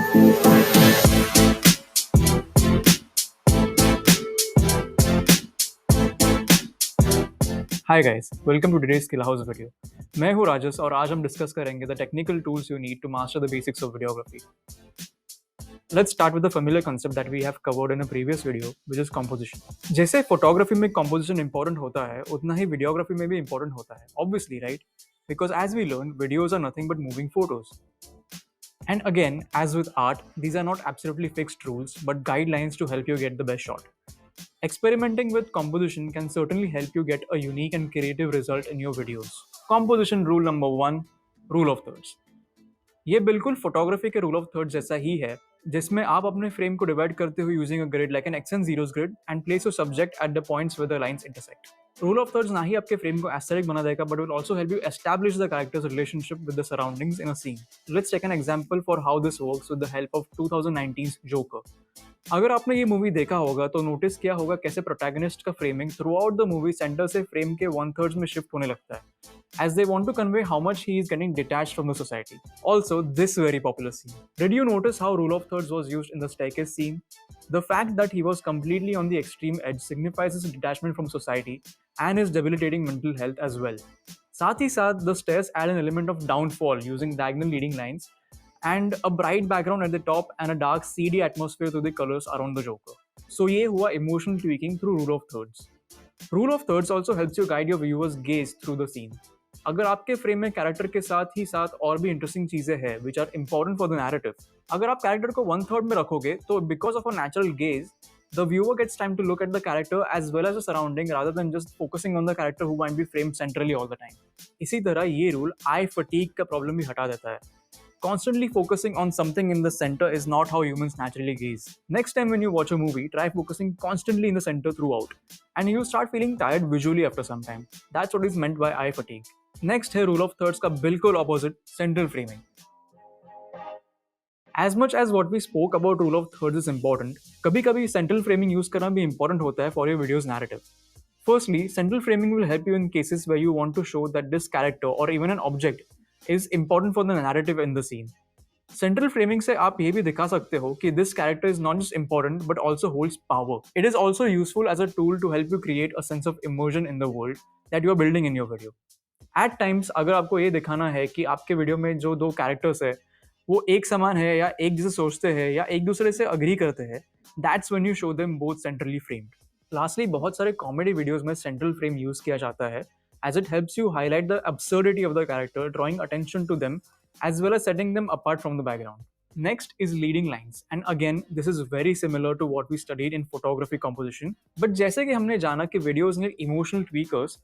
Hi guys, welcome to today's skill house video. मैं हूं राजस और आज हम डिस्कस करेंगे the technical tools you need to master the basics of videography. Let's start with the familiar concept that we have covered in a previous video, which is composition. जैसे photography में composition important होता है, उतना ही videography में भी important होता है, obviously right, because as we learn videos are nothing but moving photos. And again, as with art, these are not absolutely fixed rules, but guidelines to help you get the best shot. Experimenting with composition can certainly help you get a unique and creative result in your videos. Composition rule number 1, rule of thirds. ये बिल्कुल photography के rule of third जैसा ही है, जिसमें आप अपने frame को divide करते हुए using a grid like an X and zeros grid and place your subject at the points where the lines intersect. Rule of thirds ना ही आपके फ्रेम को एस्थेटिक बना देगा, but will also help you establish the characters relationship with the surroundings in a scene. Let's take an example for how this works with the help of 2019 Joker. अगर आपने ये movie देखा होगा तो notice किया होगा कैसे प्रोटैगनिस्ट का framing through out the movie centre से फ्रेम के वन थर्ड्स में शिफ्ट होने लगता है, as they want to convey how much he is getting detached from the society. Also, this very popular scene. Did you notice how rule of thirds was used in the staircase scene? The fact that he was completely on the extreme edge signifies his detachment from society and his debilitating mental health as well. साथ ही साथ, the stairs add an element of downfall using diagonal leading lines and a bright background at the top and a dark seedy atmosphere through the colors around the Joker. So ये हुआ emotional tweaking through rule of thirds. Rule of thirds also helps you guide your viewers gaze through the scene. अगर आपके frame में character के साथ ही साथ और भी इंटरेस्टिंग चीजें हैं which are important for the narrative, अगर आप कैरेक्टर को वन थर्ड में रखोगे तो because of a natural gaze the viewer gets time to look at the character as well as the surrounding rather than just focusing on the character who might be framed centrally all the time. इसी तरह ये rule I fatigue का problem भी हटा देता है. Constantly focusing on something in the center is not how humans naturally gaze. Next time when you watch a movie, try focusing constantly in the center throughout, and you start feeling tired visually after some time. That's what is meant by eye fatigue. Next है rule of thirds का बिल्कुल opposite, central framing. As much as what we spoke about rule of thirds is important, कभी-कभी central framing use करना भी important होता है for your video's narrative. Firstly, central framing will help you in cases where you want to show that this character or even an object is important for the narrative in the scene. Central framing से आप ये भी दिखा सकते हो कि this character is not just important but also holds power. It is also useful as a tool to help you create a sense of immersion in the world that you are building in your video. At times, अगर आपको ये दिखाना है कि आपके video में जो दो कैरेक्टर्स है वो एक समान है या एक जैसे सोचते हैं या एक दूसरे से अग्री करते हैं, that's when you show them both centrally framed. Lastly, बहुत सारे कॉमेडी वीडियोस में सेंट्रल फ्रेम यूज किया जाता है as it helps you highlight the absurdity of the character, drawing attention to them as well as setting them apart from the background. Next is leading lines, and again this is very similar to what we studied in photography composition, but जैसे कि हमने जाना कि videos need emotional tweakers,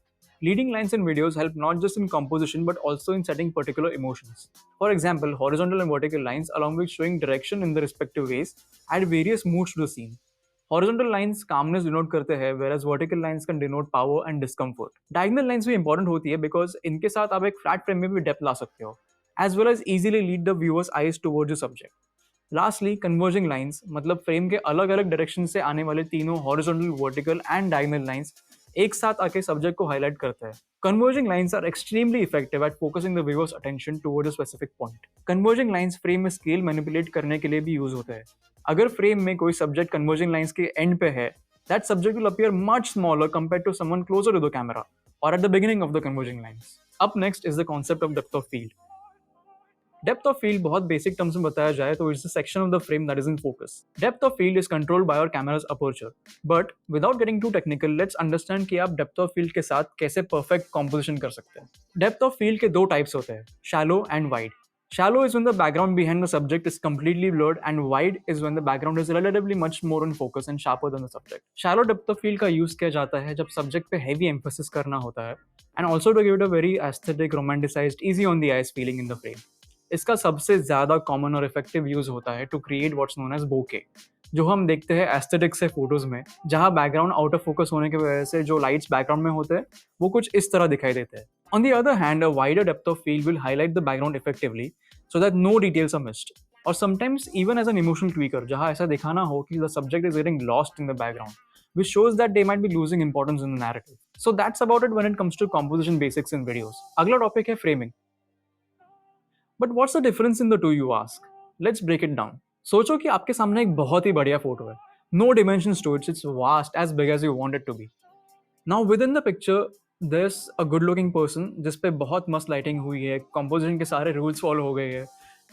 leading lines in videos help not just in composition but also in setting particular emotions. For example, horizontal and vertical lines along with showing direction in the respective ways add various moods to the scene. Horizontal lines calmness denote करते हैं, whereas vertical lines can denote power and discomfort. Diagonal lines भी important होती है because इनके साथ आप एक flat frame में भी depth ला सकते हो, as well as easily lead the viewer's eyes towards the subject. Lastly, converging lines मतलब फ्रेम के अलग अलग डायरेक्शन से आने वाले तीनों horizontal, vertical and diagonal lines एक साथ आके सब्जेक्ट को हाईलाइट करते हैं. Converging lines are extremely effective at focusing the viewer's attention towards a specific point. Converging lines frame में स्केल मैनिपुलेट करने के लिए भी यूज होते हैं. अगर फ्रेम में कोई सब्जेक्ट कन्वर्जिंग लाइंस के एंड पे है, that subject will appear much smaller compared to someone closer to the camera or at the beginning of the converging lines. Up next is the concept of depth of field. Depth of field बहुत basic terms में बताया जाए तो it's the section of the frame that is in focus. Depth of field is controlled by our camera's aperture. But without getting too technical, let's understand कि आप depth of field के साथ कैसे perfect composition कर सकते हैं. Depth of field के दो types होते हैं, shallow and wide. Shallow is when the background behind the subject is completely blurred, and wide is when the background is relatively much more in focus and sharper than the subject. Shallow depth of field का use किया जाता है जब subject पे heavy emphasis करना होता है, and also to give it a very aesthetic, romanticized, easy on the eyes feeling in the frame. इसका सबसे ज़्यादा कॉमन और इफेक्टिव यूज होता है to create what's known as bokeh, जो हम देखते हैं एस्थेटिक्स से फोटोज में, जहां बैकग्राउंड आउट ऑफ फोकस होने की वजह से जो लाइट्स बैकग्राउंड में होते हैं वो कुछ इस तरह दिखाई देते हैं. On the other hand, a wider depth of field will highlight the background effectively so that no details are missed, और sometimes even as an emotional tweaker, जहां ऐसा दिखाना हो कि the subject is getting lost in the background, which shows that they might be losing importance in the narrative. So that's about it when it comes to composition basics in videos. अगला topic है framing. But what's the difference in the two, you ask? Let's break it down. सोचो कि आपके सामने एक बहुत ही बढ़िया photo है, no dimensions to its, its vast as big as you want it to be. Now within the picture there's a good looking person जिस पे बहुत मस्त लाइटिंग हुई है, कंपोजिशन के सारे रूल्स फॉलो हो गए हैं,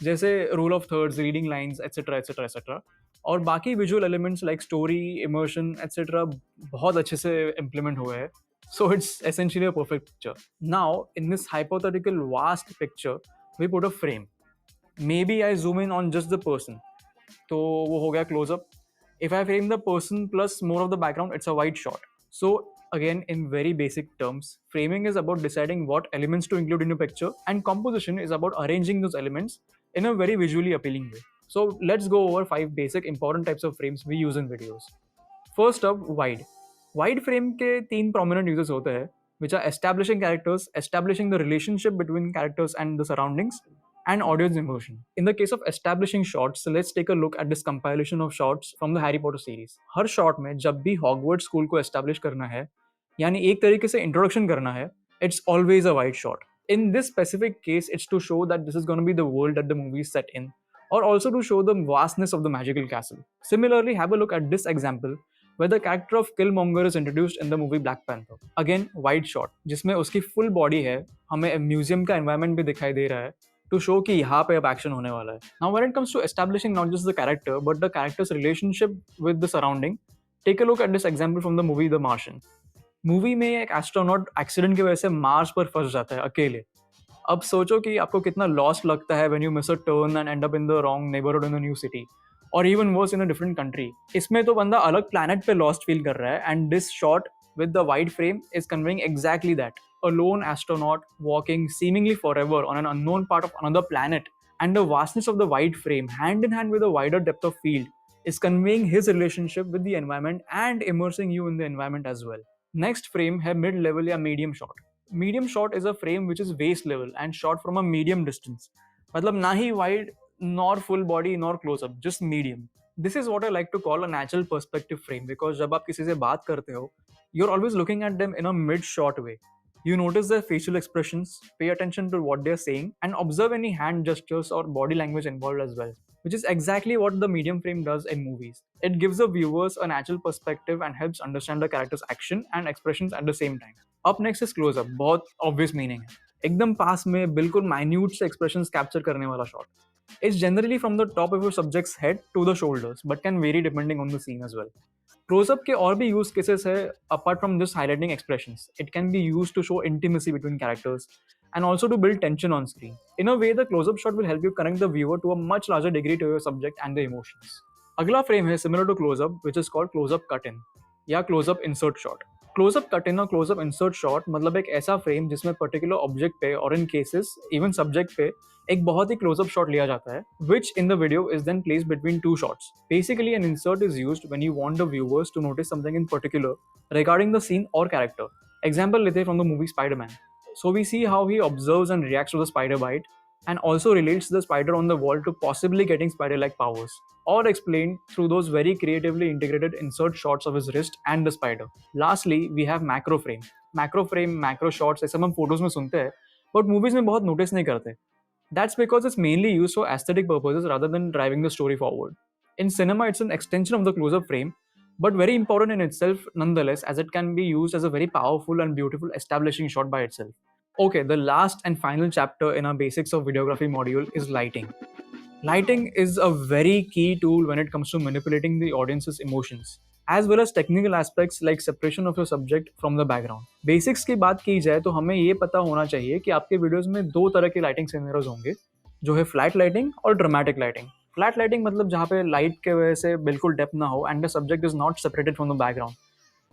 जैसे rule of thirds, leading lines, etcetera etcetera etcetera. और बाकी visual elements like story, emotion etcetera बहुत अच्छे से इम्प्लीमेंट हुए हैं. So it's essentially a perfect picture. Now in this hypothetical vast picture we put a frame. Maybe I zoom in on just the person, तो वो हो गया closeup. If I frame the person plus more of the background, it's a wide shot. So again, in very basic terms, framing is about deciding what elements to include in your picture, and composition is about arranging those elements in a very visually appealing way. So let's go over 5 basic important types of frames we use in videos. First up, wide. Wide frame के 3 prominent uses होते हैं, which are establishing characters, establishing the relationship between characters and the surroundings, and audience immersion. In the case of establishing shots, so let's take a look at this compilation of shots from the Harry Potter series. Her shot में जब भी Hogwarts school को establish करना है, यानी एक तरीके से introduction करना है, it's always a wide shot. In this specific case, it's to show that this is going to be the world that the movie is set in, or also to show the vastness of the magical castle. Similarly, have a look at this example where the character of Killmonger is introduced in the movie Black Panther. Again, wide shot, जिसमें उसकी full body है, हमें museum का environment भी दिखाई दे रहा है, to show कि यहाँ पे अब action होने वाला है. Now, when it comes to establishing not just the character but the character's relationship with the surrounding, take a look at this example from the movie The Martian. Movie में एक astronaut accident की वजह से Mars पर फंस जाता है अकेले. अब सोचो कि आपको कितना लॉस्ट लगता है when you miss a turn and end up in the wrong neighbourhood in a new city, और even worse in a different country. इसमें तो बंदा अलग प्लैनेट पे लॉस्ट फील कर रहा है, and this shot with the wide frame is conveying exactly that. A loan astronaut walking seemingly forever on an unknown part of another planet, and the vastness of the wide frame hand in hand with a wider depth of field is conveying his relationship with the environment and immersing you in the environment as well. Next frame है mid level या medium shot. Medium shot is a frame which is waist level and shot from a medium distance. मतलब ना ही wide nor full body nor close up, just medium. This is what I like to call a natural perspective frame, because जब आप किसी से बात करते हो, you're always looking at them in a mid shot way. You notice their facial expressions, pay attention to what they're saying, and observe any hand gestures or body language involved as well, which is exactly what the medium frame does in movies. It gives the viewers a natural perspective and helps understand the character's action and expressions at the same time. Up next is close up, बहुत obvious meaning है. एकदम पास में बिल्कुल minute से expressions capture करने वाला shot. It's generally from the top of your subject's head to the shoulders, but can vary depending on the scene as well. Close-up के और भी use cases है apart from just highlighting expressions. It can be used to show intimacy between characters and also to build tension on screen. In a way, the close-up shot will help you connect the viewer to a much larger degree to your subject and the emotions. अगला frame है similar to close-up, which is called close-up cut-in या close-up insert shot. Closeup cut in और closeup insert shot मतलब एक ऐसा frame जिसमें particular object पे और इन केसेस इवन सब्जेक्ट पे एक बहुत ही क्लोजअप शॉट लिया जाता है, which in the video is then placed between two shots. Basically an insert is used when you want the viewers to notice something in particular regarding the scene और character. Example लेते हैं from the movie Spiderman. So we see how he observes and reacts to the spider bite and also relates the spider on the wall to possibly getting spider-like powers, or explained through those very creatively integrated insert shots of his wrist and the spider. Lastly, we have macro frame. Macro frame, macro shots ऐसा हम photos में सुनते हैं, but movies में बहुत notice नहीं करते. That's because it's mainly used for aesthetic purposes rather than driving the story forward. In cinema, it's an extension of the close-up frame, but very important in itself nonetheless, as it can be used as a very powerful and beautiful establishing shot by itself. Okay, the last and final chapter in our basics of videography module is lighting. Lighting is a very key tool when it comes to manipulating the audience's emotions, as well as technical aspects like separation of your subject from the background. Basics की बात की जाए तो हमें ये पता होना चाहिए कि आपके वीडियोस में दो तरह के लाइटिंग सिनेरियोज होंगे, जो है फ्लैट लाइटिंग और ड्रामेटिक लाइटिंग. फ्लैट लाइटिंग मतलब जहाँ पे लाइट के वजह से बिल्कुल डेप्थ ना हो and the subject is not separated from the background,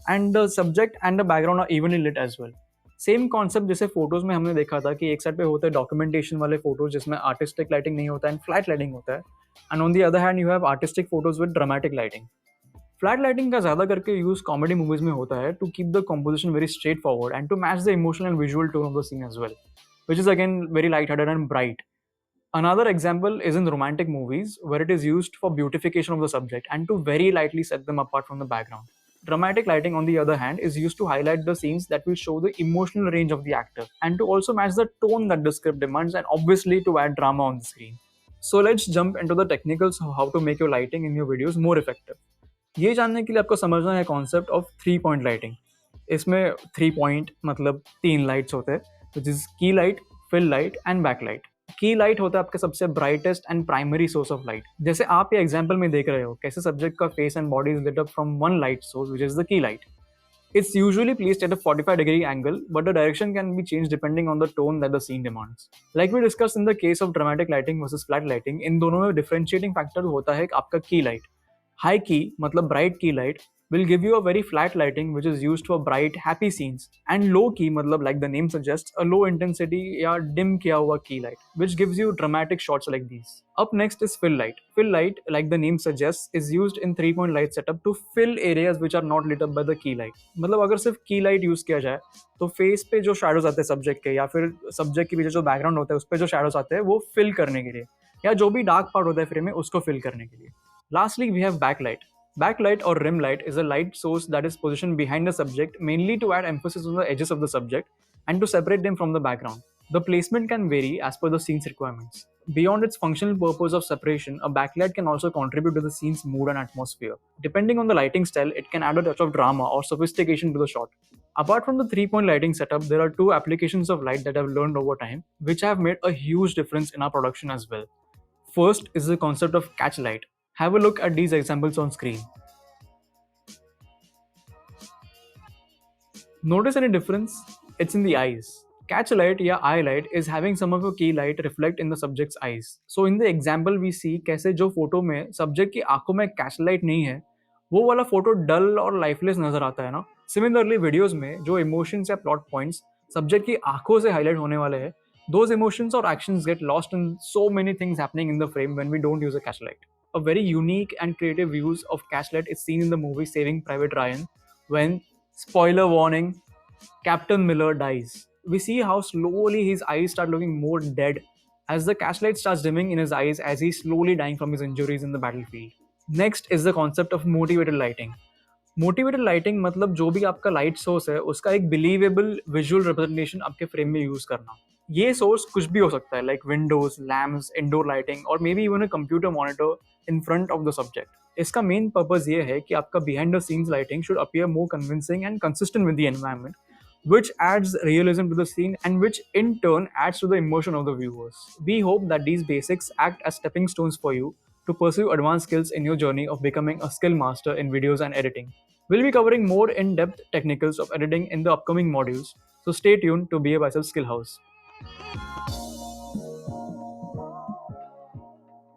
and the subject and the background are evenly lit as well. Same concept जैसे फोटोज में हमने देखा था कि एक साइड पे होते हैं डॉक्यूमेंटेशन वाले फोटोज जिसमें आर्टिस्टिक लाइटिंग नहीं होता है एंड फ्लैट लाइटिंग होता है, and on the other hand you have artistic photos with dramatic lighting. Flat lighting का ज्यादा करके यूज कॉमेडी मूवीज में होता है to keep the composition very straightforward and to match the emotional and visual tone of the scene as well, which is again very light-hearted and bright. Another example is in romantic movies where it is used for beautification of the subject and to very lightly set them apart from the background. Dramatic lighting, on the other hand, is used to highlight the scenes that will show the emotional range of the actor and to also match the tone that the script demands and obviously to add drama on the screen. So let's jump into the technicals of how to make your lighting in your videos more effective. ये जानने के लिए आपको समझना है concept of 3 point lighting. इसमें 3 point मतलब 3 lights होते हैं, which is key light, fill light and back light. Key light होता है आपका सबसे brightest and primary source of light. जैसे आप ये एग्जांपल में देख रहे हो कैसे सब्जेक्ट का face and body is lit up from one light source which is the key light. It's usually placed at a 45-degree angle, but the direction can be changed depending on the tone that the scene demands. Like we discussed in the case of dramatic lighting versus flat lighting, इन दोनों में differentiating factor होता है आपका key light. High key मतलब bright key light will give you a very flat lighting which is used for bright happy scenes, and low key मतलब like the name suggests a low intensity या dim किया हुआ key light which gives you dramatic shots like these. Up next is fill light. Fill light, like the name suggests, is used in 3-point light setup to fill areas which are not lit up by the key light. मतलब अगर सिर्फ की light use किया जाए तो face पे जो shadows आते हैं सब्जेक्ट के या फिर सब्जेक्ट के पीछे जो बैकग्राउंड होता है उस पर जो शैडोज आते हैं वो फिल करने के लिए या जो भी डार्क पार्ट होता है फ्रेम में उसको फिल करने के लिए. Lastly, we have backlight. Backlight or rim light is a light source that is positioned behind the subject mainly to add emphasis on the edges of the subject and to separate them from the background. The placement can vary as per the scene's requirements. Beyond its functional purpose of separation, a backlight can also contribute to the scene's mood and atmosphere. Depending on the lighting style, it can add a touch of drama or sophistication to the shot. Apart from the 3-point lighting setup, there are two applications of light that I've learned over time, which have made a huge difference in our production as well. First is the concept of catch light. Have a look at these examples on screen. Notice any difference? It's in the eyes. Catch light या eye light is having some of your key light reflect in the subject's eyes. So in the example we see कैसे जो photo में subject की आंखों में catch light नहीं है वो वाला फोटो डल और लाइफलेस नजर आता है ना. सिमिलरली वीडियोस में जो इमोशंस या प्लॉट पॉइंट्स सब्जेक्ट की आंखों से हाईलाइट होने वाले हैं those emotions or actions get lost in so many things happening in the frame when we don't use a catch light. A very unique and creative use of catch light is seen in the movie Saving Private Ryan when, spoiler warning, Captain Miller dies. We see how slowly his eyes start looking more dead as the catchlight starts dimming in his eyes as he's slowly dying from his injuries in the battlefield. Next is the concept of motivated lighting. Motivated lighting मतलब जो भी आपका light source है उसका एक believable visual representation आपके frame में use करना. ये सोर्स कुछ भी हो सकता है like windows, lamps, indoor lighting और may be even a computer monitor in front of the subject. इसका मेन पर्पस ये है कि आपका behind the scenes lighting should appear more convincing and consistent with the environment which adds realism to the scene and which in turn adds to the emotion of the viewers. We hope that these basics act as stepping stones for you to pursue advanced skills in your journey of becoming a skill master in videos and editing. We'll be covering more in-depth technicals of editing in the upcoming modules, so stay tuned to BA Biceps Skill House.